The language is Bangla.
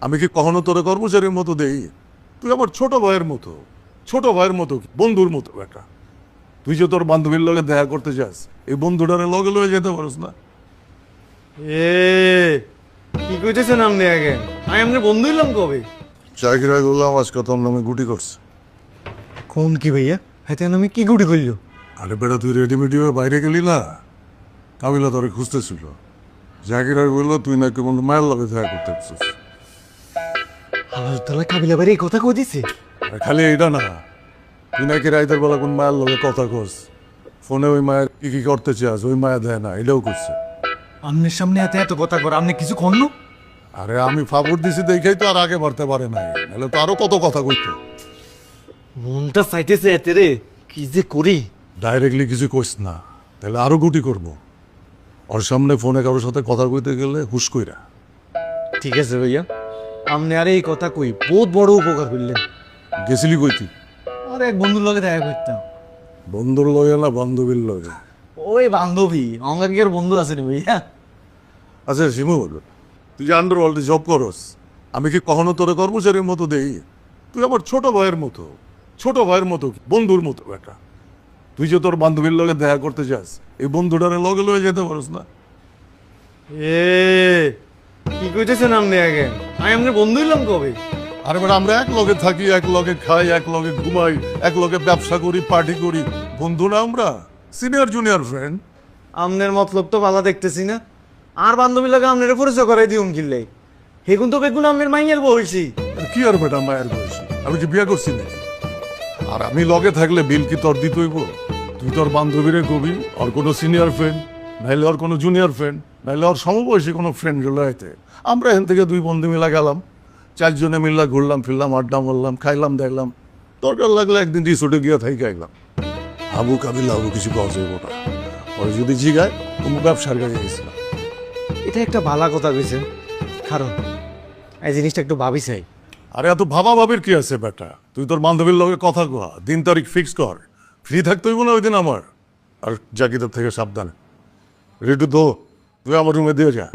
আমি কি কখনো তোরে কর্মচারীর মতো দেই? তুই আমার ছোট ভাইয়ের মতো, ছোট ভাইয়ের মতো, বন্ধুর মতো বেটা। তুই যে তোর বান্ধবীর লগে দেখা করতে যাস, এই বন্ধুটারে লগে লগে যেতে পারিস না? এ কি কইতেছেন আপনি আগে? আমি আপনার বন্ধু হইলাম কবে? চাকরি বললাম আজকে তোর নামে গুটি করছে। কোন কি ভাইয়া? হাতে আমি কি গুটি করলো? আরে বেটা, তুই রেডিমেডি হয়ে বাইরে গেলি না, কাবিলা তোরে খুঁজতেছিল। জাকির বললো তুই নাকি বন্ধু মায়ের লগে দেখা করতে আসছিস। আল্লাহ তাআলা কাবিলা ভাই এই কথা কই দিছে? আর খালি এইটা না, তুই নাকি রাইতের বেলা কোন মায়ের লগে কথা কস, ফোনে ওই মায়ের কি কি করতে চাস, ওই মায়া দেয় না, এটাও করছে। আপনার সামনে এত এত কথা কর, আপনি কিছু কর না? আরে আমি ফাবর দিছি দেখেই তো আর আগে বাড়তে পারে নাই, নাহলে তো আরো কত কথা কইতো। মনটা চাইতেছে এতে রে, কি যে করি। ডাইরেক্টলি কিছু কইস না, তাহলে আরো গুটি করবো। ওর সামনে ফোনে কারোর সাথে কথা কইতে গেলে হুশ কইরা। ঠিক আছে ভাইয়া, আপনি আর এই কথা কই বহুত বড় উপকার করলেন। গেছিলি কইতি? আর এক বন্ধুর লগে দেখা করতাম। বন্ধুর লগে না বান্ধবীর লগে? ওই বান্ধবী, আমার কি আর বন্ধু আছে রে ভাইয়া? আচ্ছা শিমু, তুই যে আন্ডারওয়ার্ল্ডে জব করস, আমি কি কখনো তোরে কর্মচারীর মতো দেই? তুই আমার ছোট ভাইয়ের মতো, ছোট ভাইয়ের মতো, বন্ধুর মতো বেটা। তুই যে তোর বান্ধবীর লগে দেখা করতে যাস, এই বন্ধুটারে লগে লগে যেতে পারিস না? এ কি কইতেছেন আপনি আগে? আমি আপনার বন্ধু হইলাম কবে? আরে বেটা, আমরা এক লগে থাকি, এক লগে খাই, এক লগে ঘুমাই, এক লগে ব্যবসা করি, পার্টি করি, বন্ধু না আমরা? Senior junior friend. আপনার মতলব তো ভালো দেখতেছি না। আর বান্ধবী লাগে আপনার পরিচয় করাই দিউন কিনলে হেগুন তো বেগুন আপনার মাইয়ের বলছি। কি আর বেটা মায়ের বয়সী, আমি কি বিয়ে করছি নাকি? আর আমি লগে থাকলে বিল কি তোর দিতে হইব? তুই তোর বান্ধবীরে কবি আর কোনো সিনিয়র ফ্রেন্ড, নাইলে ওর কোনো জুনিয়র ফ্রেন্ড, নাইলে ওর সমবয়সী কোনো ফ্রেন্ড গুলো হইতে। আমরা এখান থেকে দুই বন্ধু মিলা গেলাম, চারজনে মিল্লা ঘুরলাম ফিরলাম, আড্ডা মারলাম, খাইলাম দেখলাম, দরকার লাগলে একদিন রিসোর্টে গিয়ে থাকি খাইলাম। হাবু কাবিল হাবু কিছু পাওয়া যাইব না। ওরা যদি জিগায় তুমি ব্যবসার কাজে গেছিলাম। এটা একটা ভালো কথা কইছেন, কারণ এই জিনিসটা একটু ভাবি চাই। আরে এত ভাবা ভাবির কি আছে বেটা? তুই তোর বান্ধবীর লগে কথা কয়া, দিন তারিখ ফিক্স কর, ফ্রি থাকতে হইব না ওই দিন আমার। আর জাকিদের থেকে সাবধান। রেডু তো তুই আমার রুমে দিয়ে যা।